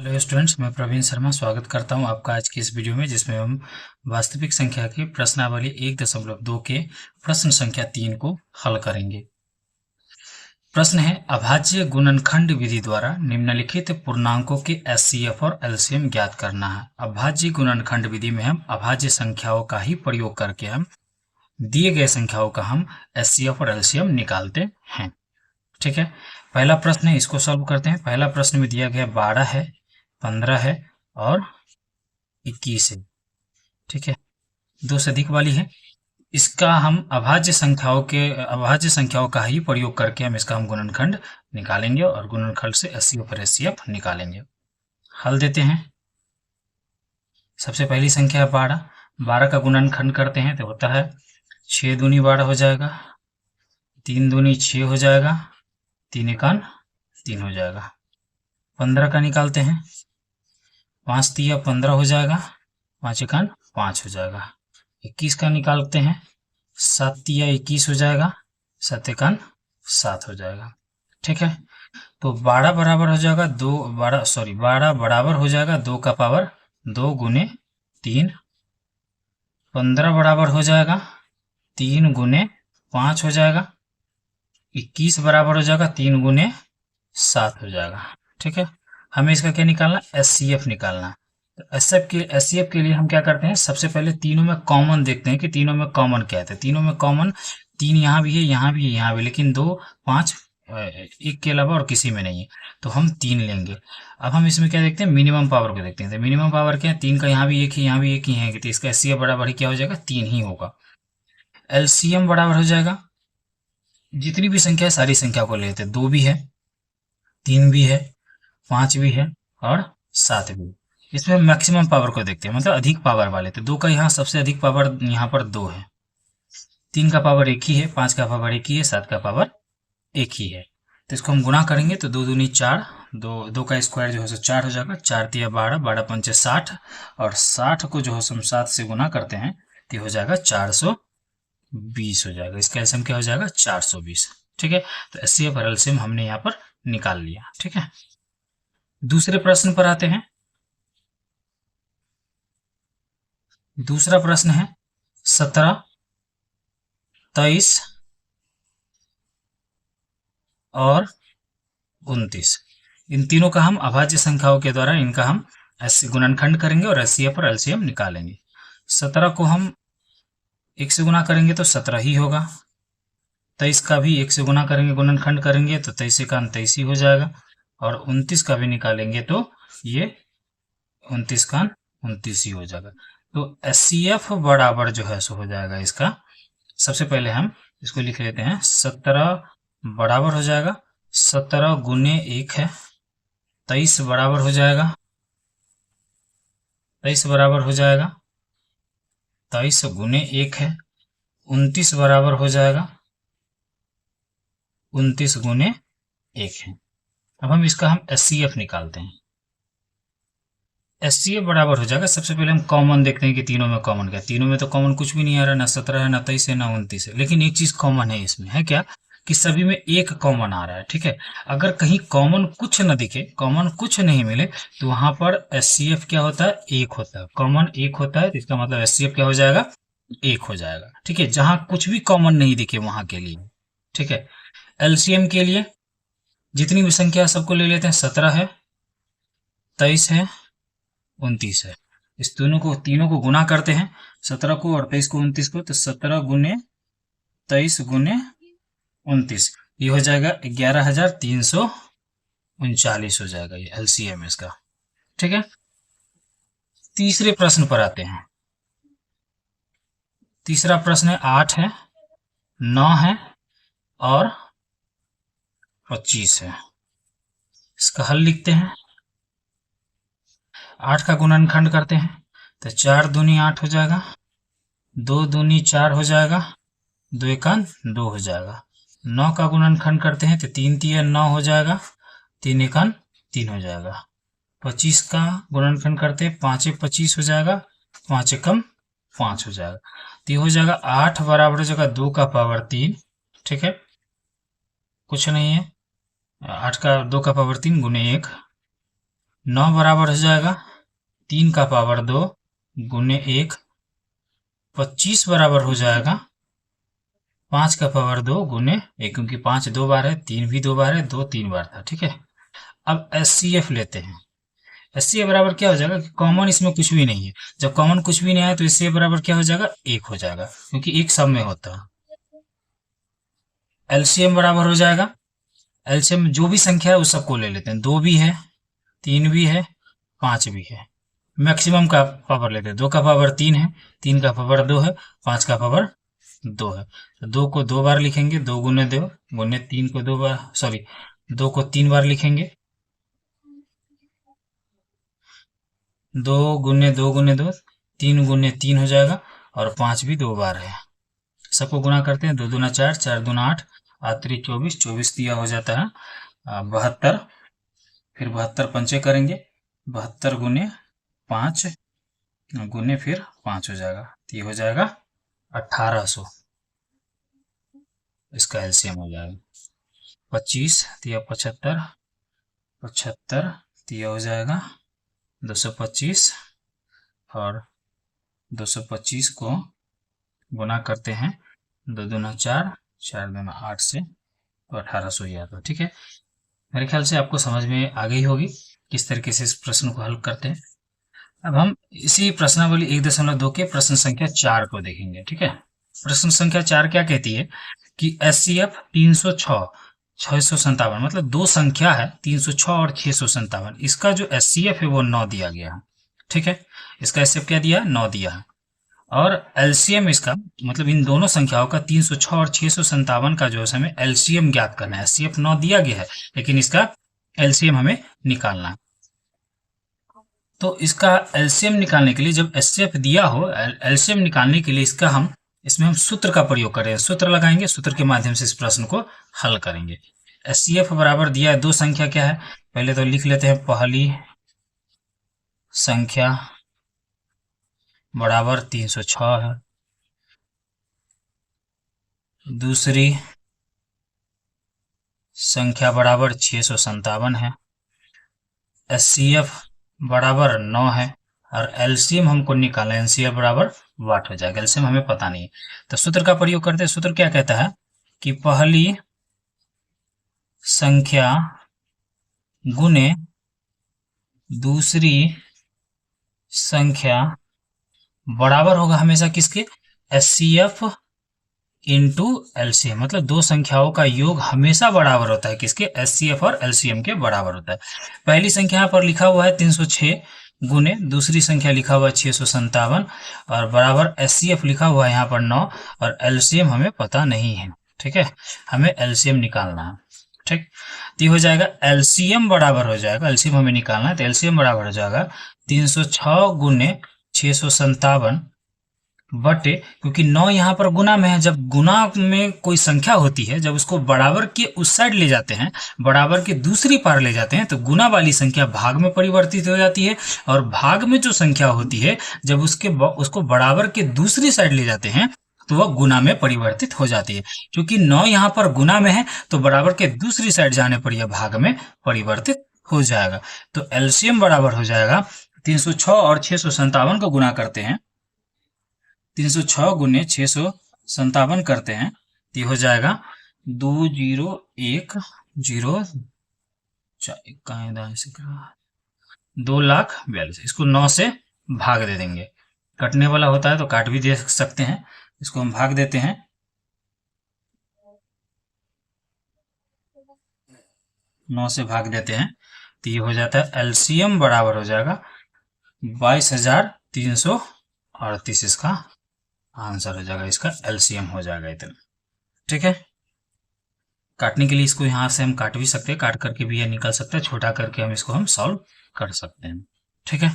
Hello students, मैं प्रवीण शर्मा स्वागत करता हूं आपका आज की इस वीडियो में, जिसमें हम वास्तविक संख्या की प्रश्नावली 1.2 के प्रश्न संख्या 3 को हल करेंगे। प्रश्न है, अभाज्य गुणनखंड विधि द्वारा निम्नलिखित पूर्णांकों के एचसीएफ और एलसीएम ज्ञात करना है। अभाज्य गुणनखंड विधि में हम अभाज्य संख्याओं का ही प्रयोग करके हम दिए गए संख्याओं का हम एचसीएफ और एलसीएम निकालते हैं। ठीक है, पहला प्रश्न है, इसको सॉल्व करते हैं। पहला प्रश्न में दिया गया 12 है, 15 है और 21 है। ठीक है, दो से अधिक वाली है। इसका हम अभाज्य संख्याओं का ही प्रयोग करके हम इसका गुणनखंड निकालेंगे और गुणनखंड से एचसीएफ और एचसीएफ निकालेंगे। हल देते हैं। सबसे पहली संख्या है 12। 12 का गुणनखंड करते हैं तो होता है 6 दूनी 12 हो जाएगा, 3 दूनी 6 हो जाएगा, 3 एकान 3 हो जाएगा। 15 का निकालते हैं, 5 तिया 15 हो जाएगा, 5 एकान 5 हो जाएगा। 21 का निकालते हैं, 7 तिया 21 हो जाएगा, 7 एकान 7 हो जाएगा। ठीक है, तो 12 बराबर हो जाएगा 12 बराबर हो जाएगा 2 का पावर 2 गुने 3। 15 बराबर हो जाएगा 3 गुने 5 हो जाएगा। 21 बराबर हो जाएगा 3 गुने 7 हो जाएगा। ठीक है, हमें इसका क्या निकालना, एचसीएफ निकालना। तो एचसीएफ के लिए हम क्या करते हैं, सबसे पहले तीनों में कॉमन देखते हैं कि तीनों में कॉमन क्या है। तीनों में कॉमन 3 यहाँ भी है, यहाँ भी है, यहाँ भी, लेकिन 2, 5 एक के अलावा और किसी में नहीं है, तो हम 3 लेंगे। अब हम इसमें क्या देखते हैं, मिनिमम पावर को देखते हैं। तो मिनिमम पावर क्या है, 3 का यहाँ भी एक ही, यहाँ भी एक ही है, तो इसका एचसीएफ बराबर क्या हो जाएगा, 3 ही होगा। एलसीएम बराबर हो जाएगा, जितनी भी संख्या है सारी संख्या को लेते हैं। 2 भी है, 3 भी है, 5 भी है और 7 भी। इसमें मैक्सिमम पावर को देखते हैं, मतलब अधिक पावर वाले। तो 2 का यहाँ सबसे अधिक पावर यहाँ पर 2 है, 3 का पावर 1 ही है, 5 का पावर 1 ही है, 7 का पावर 1 ही है। तो इसको हम गुना करेंगे तो 2 दूनी 4, 2 का स्क्वायर जो है 4 हो जाएगा। 4 तिया 12, 12 पंचे 60 और 60 को जो है हम 7 से गुना करते हैं तो हो जाएगा 420 हो जाएगा। इसका एलसीएम क्या हो जाएगा, 420। ठीक है, तो एचसीएफ और एलसीएम हमने यहाँ पर निकाल लिया। ठीक है, दूसरे प्रश्न पर आते हैं। दूसरा प्रश्न है 17, 23 और 29। इन तीनों का हम अभाज्य संख्याओं के द्वारा इनका हम गुणनखंड करेंगे और एचसीएफ और एलसीएम निकालेंगे। 17 को हम 1 से गुना करेंगे तो 17 ही होगा। 23 का भी 1 से गुना करेंगे, गुणनखंड करेंगे तो 23 का 23 ही हो जाएगा। और 29 का भी निकालेंगे तो ये 29 का 29 ही हो जाएगा। तो एचसीएफ बराबर जो है सो हो जाएगा इसका। सबसे पहले हम इसको लिख लेते हैं, 17 बराबर हो जाएगा 17 गुने 1 है, 23 बराबर हो जाएगा 23 बराबर हो जाएगा 23 गुने 1 है, 29 बराबर हो जाएगा 29 गुने 1 है। अब हम इसका एचसीएफ निकालते हैं। एचसीएफ बराबर हो जाएगा, सबसे पहले हम कॉमन देखते हैं कि तीनों में कॉमन क्या है। तीनों में तो कॉमन कुछ भी नहीं आ रहा, ना 17 है, ना 23 है, ना 29 है, लेकिन एक चीज कॉमन है इसमें, है क्या, कि सभी में एक कॉमन आ रहा है। ठीक है, अगर कहीं कॉमन कुछ न दिखे, कॉमन कुछ नहीं मिले, तो वहां पर एचसीएफ क्या होता है, 1 होता है। कॉमन 1 होता है, तो इसका मतलब एचसीएफ क्या हो जाएगा, 1 हो जाएगा। ठीक है, जहां कुछ भी कॉमन नहीं दिखे वहां के लिए। ठीक है, एलसीएम के लिए जितनी भी संख्या सबको ले लेते हैं। 17 है, 23 है, 29 है। इस तीनों को गुना करते हैं, 17 को और 23 को, 29 को, तो 17 गुने 23 गुने 29 ये हो जाएगा 11,339 हो जाएगा, ये एलसीएम इसका। ठीक है, तीसरे प्रश्न पर आते हैं। तीसरा प्रश्न है 8 है, 9 है और 25 है। इसका हल लिखते हैं। 8 का गुणनखंड करते हैं तो 4 दूनी 8 हो जाएगा, 2 दूनी 4 हो जाएगा, 2 एकान 2 हो जाएगा। 9 का गुणनखंड करते हैं तो 3 तिया 9 हो जाएगा, 3 एकान 3 हो जाएगा। 25 का गुणनखंड करते हैं, 5 25 हो जाएगा, 5 एकम 5 हो जाएगा। तो ये हो जाएगा 8 बराबर हो जाएगा 2 का पावर 3। ठीक है, कुछ नहीं है, 8 का 2 का पावर 3 गुने 1 9 बराबर हो जाएगा 3 का पावर 2 गुने 1, 25 बराबर हो जाएगा 5 का पावर 2 गुने 1, क्योंकि 5 2 बार है, 3 भी 2 बार है, 2 3 बार था। ठीक है, अब एचसीएफ लेते हैं। एचसीएफ बराबर क्या हो जाएगा कि कॉमन इसमें कुछ भी नहीं है। जब कॉमन कुछ भी नहीं आया तो एचसीएफ बराबर क्या हो जाएगा, 1 हो जाएगा, क्योंकि एक सब में होता है। एलसीएम बराबर हो जाएगा, एलसीएम जो भी संख्या है उस सबको ले लेते हैं। 2 भी है, 3 भी है, 5 भी है। मैक्सिमम का पावर लेते हैं। 2 का पावर 3 है, 3 का पावर 2 है, 5 का पावर 2 है। तो 2 को 2 बार लिखेंगे, 2 गुने 2 गुने 3 को 2 बार, सॉरी 2 को 3 बार लिखेंगे, 2 गुने 2 गुने 2, 3 गुने 3 हो जाएगा, और 5 भी 2 बार है। सबको गुना करते हैं, 2 दूना 4, 4 दूना 8, 8 3 24, 24 दिया हो जाता है 72। फिर 72 पंचे करेंगे, 72 गुने 5 गुने फिर 5 हो जाएगा, तो ये हो जाएगा 1800। इसका एलसीएम हो जाएगा 25 तिया 75, 75 तिया हो जाएगा 225, और 225 को गुना करते हैं, 2 दूना 4, 4 दूना 8 से, तो 1800 ही आता है। ठीक है, मेरे ख्याल से आपको समझ में आ गई होगी किस तरीके से इस प्रश्न को हल करते हैं। अब हम इसी प्रश्नावली 1.2 के प्रश्न संख्या 4 को देखेंगे। ठीक है, प्रश्न संख्या 4 क्या कहती है कि एचसीएफ 306 657, मतलब दो संख्या है 306 और 657, इसका जो एचसीएफ है वो 9 दिया गया है। ठीक है, इसका एचसीएफ क्या दिया है, 9 दिया है, और एलसीएम इसका, मतलब इन दोनों संख्याओं का 306 और 657 का जो है हमें एलसीएम ज्ञात करना है। एचसीएफ 9 दिया गया है, लेकिन इसका एलसीएम हमें निकालना है। तो इसका एलसीएम निकालने के लिए, जब एचसीएफ दिया हो, एलसीएम निकालने के लिए इसमें हम सूत्र का प्रयोग करें, सूत्र लगाएंगे, सूत्र के माध्यम से इस प्रश्न को हल करेंगे। एचसीएफ बराबर दिया है, दो संख्या क्या है, पहले तो लिख लेते हैं, पहली संख्या बराबर 306 है, दूसरी संख्या बराबर 657 है, एचसीएफ बराबर 9 है, और एलसीएम हमको निकालना है, एनसीएफ बराबर वाट हो जाएगा, एलसीएम हमें पता नहीं है। तो सूत्र का प्रयोग करते हैं। सूत्र क्या कहता है कि पहली संख्या गुने दूसरी संख्या बराबर होगा हमेशा किसके, एचसीएफ इंटू एलसीएम, मतलब दो संख्याओं का योग हमेशा बराबर होता है किसके, एचसीएफ और एलसीएम के बराबर होता है। पहली संख्या यहाँ पर लिखा हुआ है 306 गुने दूसरी संख्या लिखा हुआ है 657, और बराबर एचसीएफ लिखा हुआ है यहाँ पर 9, और एलसीएम हमें पता नहीं है। ठीक है, हमें एलसीएम निकालना है। ठीक, तो हो जाएगा एलसीएम बराबर हो जाएगा, एलसीएम हमें निकालना है, तो एलसीएम बराबर हो जाएगा 306 गुने 657 बटे, क्योंकि 9 यहाँ पर गुना में है, जब गुना में कोई संख्या होती है, जब उसको बराबर के उस साइड ले जाते हैं, बराबर के दूसरी पार ले जाते हैं, तो गुना वाली संख्या भाग में परिवर्तित हो जाती है, और भाग में जो संख्या होती है, जब उसको बराबर के दूसरी साइड ले जाते हैं तो वह गुना में परिवर्तित हो जाती है। क्योंकि 9 यहाँ पर गुना में है, तो बराबर के दूसरी साइड जाने पर यह भाग में परिवर्तित हो जाएगा। तो एलसीएम बराबर हो जाएगा 306 और 657 को गुना करते हैं, 306 गुने 657 करते हैं, तो हो जाएगा 2,01,042। इसको 9 से भाग दे देंगे, कटने वाला होता है तो काट भी दे सकते हैं, इसको हम भाग देते हैं, 9 से भाग देते हैं, तो ये हो जाता है एलसीएम बराबर हो जाएगा 22,338, इसका आंसर हो जाएगा, इसका एलसीएम हो जाएगा इतना। ठीक है, काटने के लिए इसको यहां से हम काट भी सकते हैं, काट करके भी ये निकल सकता है, छोटा करके हम इसको सॉल्व कर सकते हैं। ठीक है।